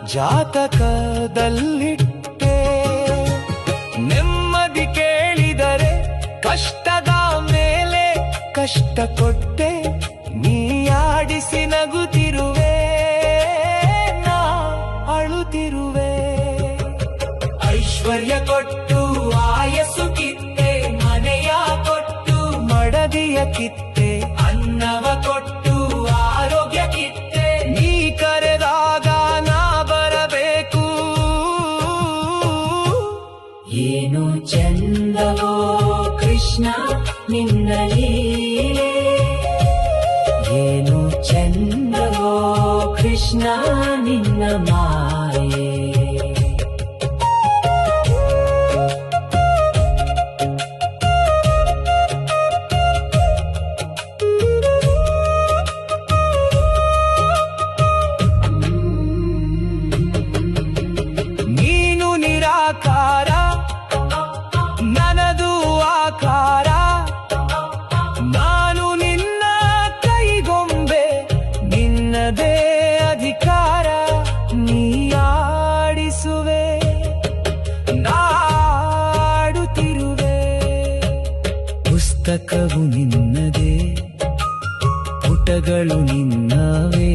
ಜಾತಕದಲ್ಲಿಟ್ಟೆ. ನೆಮ್ಮದಿ ಕೇಳಿದರೆ ಕಷ್ಟದ ಮೇಲೆ ಕಷ್ಟ ಕೊಟ್ಟೆ. ನೀ ಆಡಿಸಿ ನಗುತ್ತಿರುವೆ, ನಾ ಅಳುತ್ತಿರುವೆ. ಐಶ್ವರ್ಯ ಕೊಟ್ಟು ಆಯಸ್ಸು ಕಿತ್ತೆ, ಮನೆಯ ಕೊಟ್ಟು ಮಡದಿಯ ಕಿತ್ತೆ, ಅನ್ನವ ಕೊಟ್ಟು ಆರೋಗ್ಯ ಕಿತ್ತೆ. ನೀ ಕರೆದಾಗ ನಾ ಬರಬೇಕು. ಏನು ಚಂದವೋ ಕೃಷ್ಣ ನಿನ್ನ ಲೀಲೆ, ಏನು ಚಂದವೋ ಕೃಷ್ಣ ನಿನ್ನ ಮಾಯೆ. ನೀನು ನಿರಾಕಾರ, ನನದು ಆಕಾರ. ನಾನು ನಿನ್ನ ಕೈಗೊಂಬೆ, ನಿನ್ನದೇ ಅಧಿಕಾರ. ನೀ ಆಡಿಸುವೆ, ನಾಡುತ್ತಿರುವೆ. ಪುಸ್ತಕವು ನಿನ್ನದೇ, ಪುಟಗಳು ನಿನ್ನವೇ.